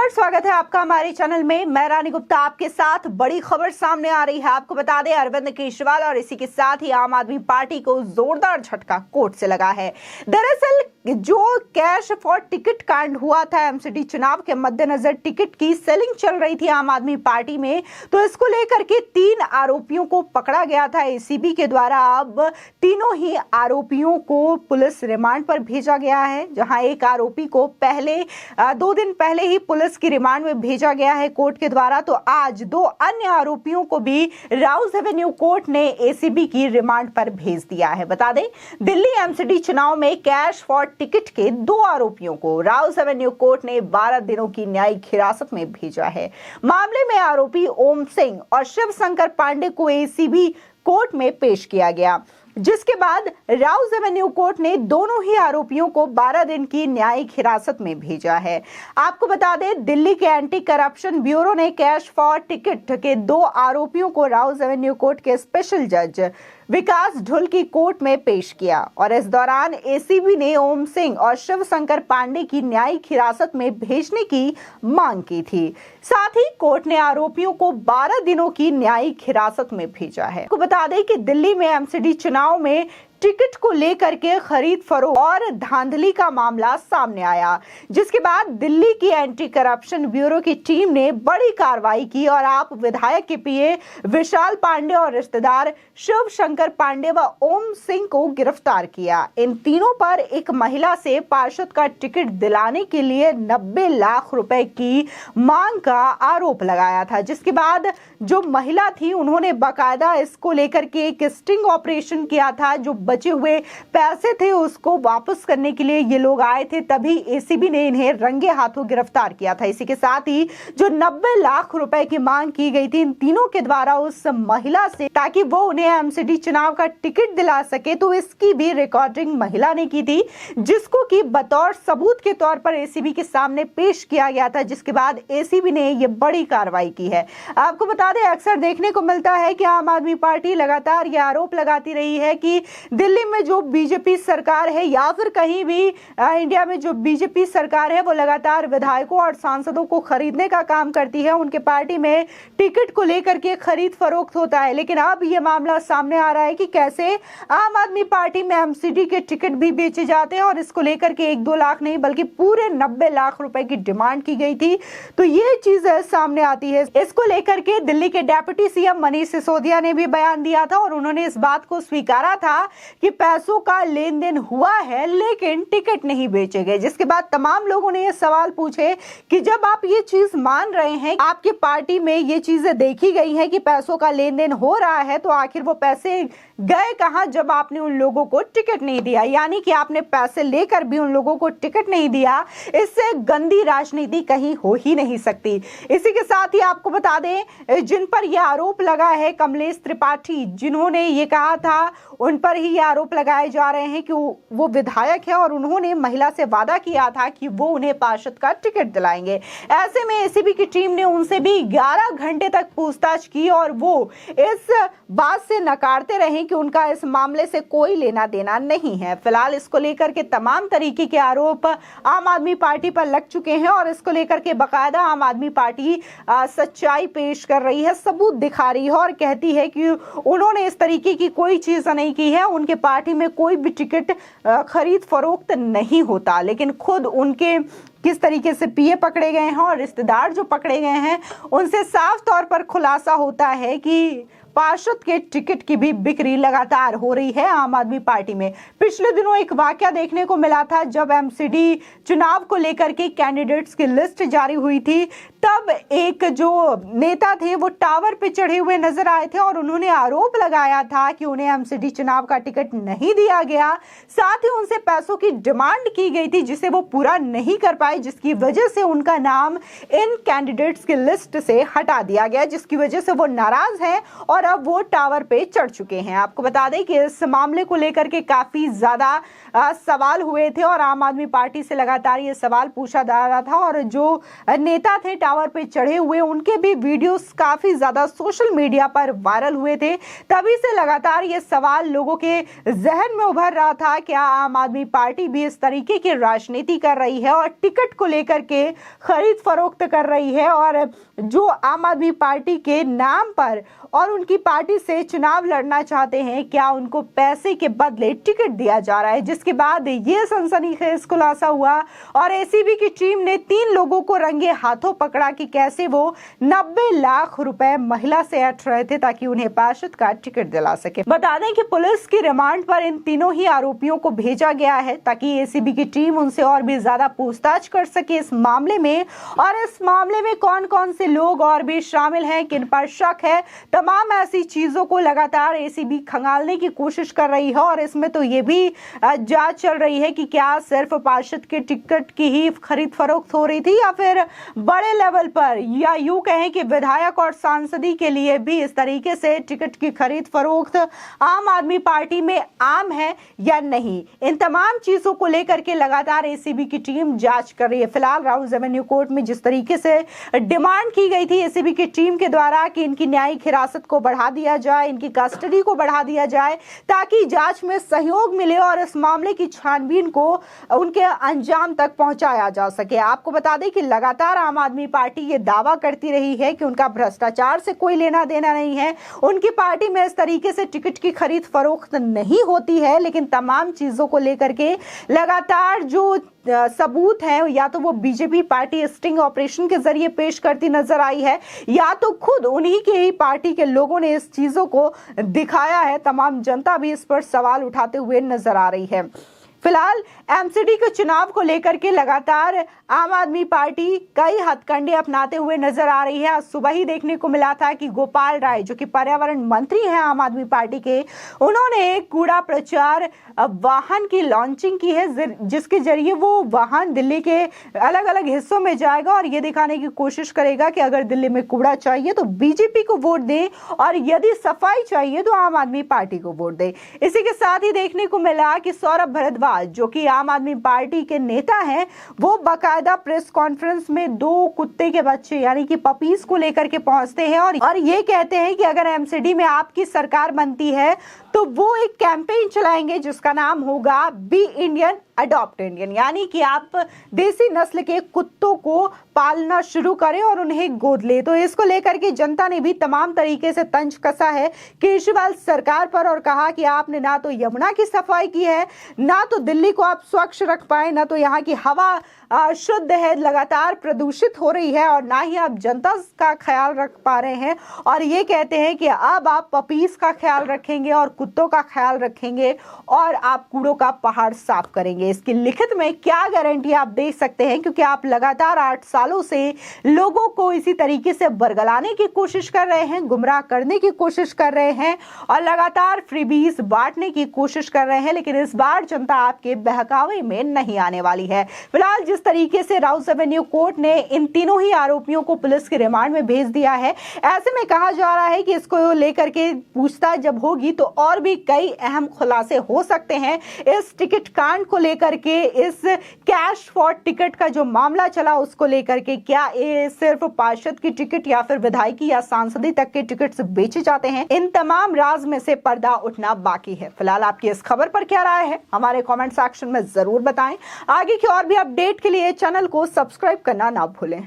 नमस्कार, स्वागत है आपका हमारे चैनल में। मैं रानी गुप्ता आपके साथ। बड़ी खबर सामने आ रही है। आपको बता दें, अरविंद केजरीवाल और इसी के साथ ही आम आदमी पार्टी को जोरदार झटका कोर्ट से लगा है। दरअसल जो कैश फॉर टिकट कांड हुआ था, एमसीडी चुनाव के मद्देनजर टिकट की सेलिंग चल रही थी आम आदमी पार्टी में, तो इसको लेकर के 3 आरोपियों को पकड़ा गया था एसीबी के द्वारा। अब तीनों ही आरोपियों को पुलिस रिमांड पर भेजा गया है, जहां एक आरोपी को पहले 2 दिन पहले ही पुलिस की रिमांड में भेजा गया है कोर्ट के द्वारा। तो आज 2 अन्य आरोपियों को भी राउज एवेन्यू कोर्ट ने एसीबी की रिमांड पर भेज दिया है। बता दें, दिल्ली एमसीडी चुनाव में कैश फॉर टिकट के 2 आरोपियों को राउज एवेन्यू कोर्ट ने 12 दिनों की न्यायिक हिरासत में भेजा है। मामले में आरोपी ओम सिंह और शिव शंकर पांडे को एसीबी कोर्ट में पेश किया गया, जिसके बाद राउज एवेन्यू कोर्ट ने दोनों ही आरोपियों को 12 दिन की न्यायिक हिरासत में भेजा है। आपको बता दें, दिल्ली के एंटी करप्शन ब्यूरो ने कैश फॉर टिकट के 2 आरोपियों को राउज एवेन्यू कोर्ट के स्पेशल जज विकास ढुल की कोर्ट में पेश किया और इस दौरान एसीबी ने ओम सिंह और शिव शंकर पांडे की न्यायिक हिरासत में भेजने की मांग की थी। साथ ही कोर्ट ने आरोपियों को 12 दिनों की न्यायिक हिरासत में भेजा है। आपको बता दें कि दिल्ली में एमसीडी चुनाव में टिकट को लेकर के खरीद फरोख्त और धांधली का मामला सामने आया, जिसके बाद दिल्ली की एंटी करप्शन ब्यूरो की टीम ने बड़ी कार्रवाई की और आप विधायक के पीए विशाल पांडे और रिश्तेदार शिव शंकर पांडे व ओम सिंह को गिरफ्तार किया। इन तीनों पर एक महिला से पार्षद का टिकट दिलाने के लिए 90 लाख रुपए की मांग का आरोप लगाया था, जिसके बाद जो महिला थी उन्होंने बाकायदा इसको लेकर के एक स्टिंग ऑपरेशन किया था। जो बचे हुए पैसे थे उसको वापस करने के लिए ये लोग आए थे, तभी एसीबी ने इन्हें रंगे हाथों गिरफ्तार किया था। इसी के साथ ही जो 90 लाख रुपए की मांग की गई थी इन तीनों के द्वारा उस महिला से, ताकि वो उन्हें एमसीडी चुनाव का टिकट दिला सके, तो इसकी भी रिकॉर्डिंग महिला ने की थी, जिसको कि बतौर सबूत के तौर पर एसीबी के सामने पेश किया गया था, जिसके बाद एसीबी ने ये बड़ी कार्रवाई की है। आपको बता दें, अक्सर देखने को मिलता है कि आम आदमी पार्टी लगातार ये आरोप लगाती रही है कि दिल्ली में जो बीजेपी सरकार है या फिर कहीं भी इंडिया में जो बीजेपी सरकार है वो लगातार विधायकों और सांसदों को खरीदने का काम करती है। उनके पार्टी में टिकट को लेकर के खरीद फरोख्त होता है, लेकिन अब ये मामला सामने आ रहा है कि कैसे आम आदमी पार्टी में एमसीडी के टिकट भी बेचे जाते हैं और इसको लेकर के 1-2 लाख नहीं बल्कि पूरे 90 लाख रुपए की डिमांड की गई थी। तो ये चीज सामने आती है। इसको लेकर के दिल्ली के डेप्यूटी सीएम मनीष सिसोदिया ने भी बयान दिया था और उन्होंने इस बात को स्वीकारा था कि पैसों का लेन देन हुआ है लेकिन टिकट नहीं बेचे गए। जिसके बाद तमाम लोगों ने ये सवाल पूछे कि जब आप ये चीज मान रहे हैं, आपकी पार्टी में ये चीजें देखी गई हैं कि पैसों का लेन देन हो रहा है, तो आखिर वो पैसे गए कहां जब आपने उन लोगों को टिकट नहीं दिया? यानी कि आपने पैसे लेकर भी उन लोगों को टिकट नहीं दिया। इससे गंदी राजनीति कहीं हो ही नहीं सकती। इसी के साथ ही आपको बता दें, जिन पर यह आरोप लगा है कमलेश त्रिपाठी, जिन्होंने ये कहा था, उन पर ही ये आरोप लगाए जा रहे हैं कि वो विधायक है और उन्होंने महिला से वादा किया था कि वो उन्हें पार्षद का टिकट दिलाएंगे। ऐसे में एसीबी की टीम ने उनसे भी 11 घंटे तक पूछताछ की और वो इस बात से नकारते रहे कि उनका इस मामले से कोई लेना देना नहीं है। फिलहाल इसको लेकर के तमाम तरीके के आरोप आम आदमी पार्टी पर लग चुके हैं और इसको लेकर के बाकायदा आम आदमी पार्टी सच्चाई पेश कर रही है, सबूत दिखा रही है और कहती है कि उन्होंने इस तरीके की कोई चीज नहीं की है। उनके पार्टी में कोई भी टिकट खरीद फरोख्त नहीं होता, लेकिन खुद उनके किस तरीके से पीए पकड़े गए हैं और रिश्तेदार जो पकड़े गए हैं उनसे साफ तौर पर खुलासा होता है कि पार्षद के टिकट की भी बिक्री लगातार हो रही है आम आदमी पार्टी में। पिछले दिनों एक वाकया देखने को मिला था, जब एमसीडी चुनाव को लेकर के कैंडिडेट्स की लिस्ट जारी हुई थी, तब एक जो नेता थे वो टावर पे चढ़े हुए नजर आए थे और उन्होंने आरोप लगाया था कि उन्हें एमसीडी चुनाव का टिकट नहीं दिया गया। साथ ही उनसे पैसों की डिमांड की गई थी जिसे वो पूरा नहीं कर पाए, जिसकी वजह से उनका नाम इन कैंडिडेट्स की लिस्ट से हटा दिया गया, जिसकी वजह से वो नाराज हैं और अब वो टावर पे चढ़ चुके हैं। आपको बता दें कि इस मामले को लेकर के काफी ज्यादा सवाल हुए थे और आम आदमी पार्टी से लगातार ये सवाल पूछा जा रहा था और जो नेता थे टावर पे चढ़े हुए उनके भी वीडियोस काफी ज्यादा सोशल मीडिया पर वायरल हुए थे। तभी से लगातार ये सवाल लोगों के जहन में उभर रहा था, क्या आम आदमी पार्टी भी इस तरीके की राजनीति कर रही है और टिकट को लेकर के खरीद फरोख्त कर रही है और जो आम आदमी पार्टी के नाम पर और उनकी पार्टी से चुनाव लड़ना चाहते हैं, क्या उनको पैसे के बदले टिकट दिया जा रहा है। जिसके बाद ये सनसनीखेज खुलासा हुआ और एसीबी की टीम ने 3 लोगों को रंगे हाथों पकड़ा कि कैसे वो 90 लाख रुपए महिला से ऐंठ रहे थे ताकि उन्हें पार्षद का टिकट दिला सके। बता दें कि पुलिस की रिमांड पर इन तीनों ही आरोपियों को भेजा गया है ताकि एसीबी की टीम उनसे और भी ज्यादा पूछताछ कर सके इस मामले में, और इस मामले में कौन कौन से लोग और भी शामिल हैं, किन पर शक है, तमाम ऐसी चीजों को लगातार एसीबी खंगालने की कोशिश कर रही है। और इसमें तो ये भी जांच चल रही है कि क्या सिर्फ पार्षद के टिकट की ही खरीद फरोख्त हो रही थी या फिर बड़े लेवल पर, या यूं कहें कि विधायक और सांसदी के लिए भी इस तरीके से टिकट की खरीद फरोख्त आम आदमी पार्टी में आम है या नहीं। इन तमाम चीजों को लेकर के लगातार एसीबी की टीम जांच कर रही है। फिलहाल राउज एवेन्यू कोर्ट में जिस तरीके से डिमांड की गई थी एसीबी की टीम के द्वारा कि इनकी न्यायिक हिरासत को बढ़ा दिया जाए, इनकी कस्टडी को बढ़ा दिया जाए ताकि जांच में सहयोग मिले और इस मामले की छानबीन को उनके अंजाम तक पहुंचाया जा सके। आपको बता दें कि लगातार आम आदमी पार्टी ये दावा करती रही है कि उनका भ्रष्टाचार से कोई लेना देना नहीं है, उनकी पार्टी में इस तरीके से टिकट की खरीद फरोख्त नहीं होती है, लेकिन तमाम चीजों को लेकर के लगातार जो सबूत है या तो वो बीजेपी पार्टी स्टिंग ऑपरेशन के जरिए पेश करती नजर आई है या तो खुद उन्हीं के ही पार्टी के लोगों ने इस चीजों को दिखाया है। तमाम जनता भी इस पर सवाल उठाते हुए नजर आ रही है। फिलहाल एमसीडी के चुनाव को लेकर के लगातार आम आदमी पार्टी कई हथकंडे अपनाते हुए नजर आ रही है। आज सुबह ही देखने को मिला था कि गोपाल राय जो कि पर्यावरण मंत्री हैं आम आदमी पार्टी के, उन्होंने एक कूड़ा प्रचार वाहन की लॉन्चिंग की है जिसके जरिए वो वाहन दिल्ली के अलग अलग हिस्सों में जाएगा और ये दिखाने की कोशिश करेगा कि अगर दिल्ली में कूड़ा चाहिए तो बीजेपी को वोट दें और यदि सफाई चाहिए तो आम आदमी पार्टी को वोट दें। इसी के साथ ही देखने को मिला कि सौरभ भारद्वाज जो कि आम आदमी पार्टी के नेता हैं, वो बाकायदा प्रेस कॉन्फ्रेंस में 2 कुत्ते के बच्चे यानी कि पपीज को लेकर के पहुंचते हैं और ये कहते हैं कि अगर एमसीडी में आपकी सरकार बनती है तो वो एक कैंपेन चलाएंगे जिसका नाम होगा बी इंडियन अडॉप्ट इंडियन, यानी कि आप देसी नस्ल के कुत्तों को पालना शुरू करें और उन्हें गोद ले। तो इसको लेकर के जनता ने भी तमाम तरीके से तंज कसा है केजरीवाल सरकार पर और कहा कि आपने ना तो यमुना की सफाई की है, ना तो दिल्ली को आप स्वच्छ रख पाए, ना तो यहाँ की हवा शुद्ध है, लगातार प्रदूषित हो रही है और ना ही आप जनता का ख्याल रख पा रहे हैं। और ये कहते हैं कि अब आप पपीज का ख्याल रखेंगे और कुत्तों का ख्याल रखेंगे और आप कूड़ों का पहाड़ साफ करेंगे। इसकी लिखित में क्या गारंटी आप देख सकते हैं, क्योंकि आप लगातार 8 सालों से लोगों को इसी तरीके से बरगलाने की कोशिश कर रहे हैं, गुमराह करने की कोशिश कर रहे हैं और लगातार फ्रीबीज बांटने की कोशिश कर रहे हैं, लेकिन इस बार जनता आपके बहकावे में नहीं आने वाली है। फिलहाल जिस तरीके से राउज एवेन्यू कोर्ट ने इन तीनों ही आरोपियों को पुलिस के रिमांड में भेज दिया है, ऐसे में कहा जा रहा है कि इसको लेकर के पूछताछ जब होगी तो और भी कई अहम खुलासे हो सकते हैं। इस टिकट कांड को लेकर के, इस कैश फॉर टिकट का जो मामला चला उसको लेकर के, क्या ये सिर्फ पार्षद की टिकट या फिर विधायकी या सांसदी तक के टिकट बेचे जाते हैं, इन तमाम राज में से पर्दा उठना बाकी है। फिलहाल आपकी इस खबर पर क्या राय है हमारे कमेंट सेक्शन में जरूर बताएं। आगे की और भी अपडेट के लिए चैनल को सब्सक्राइब करना ना भूलें।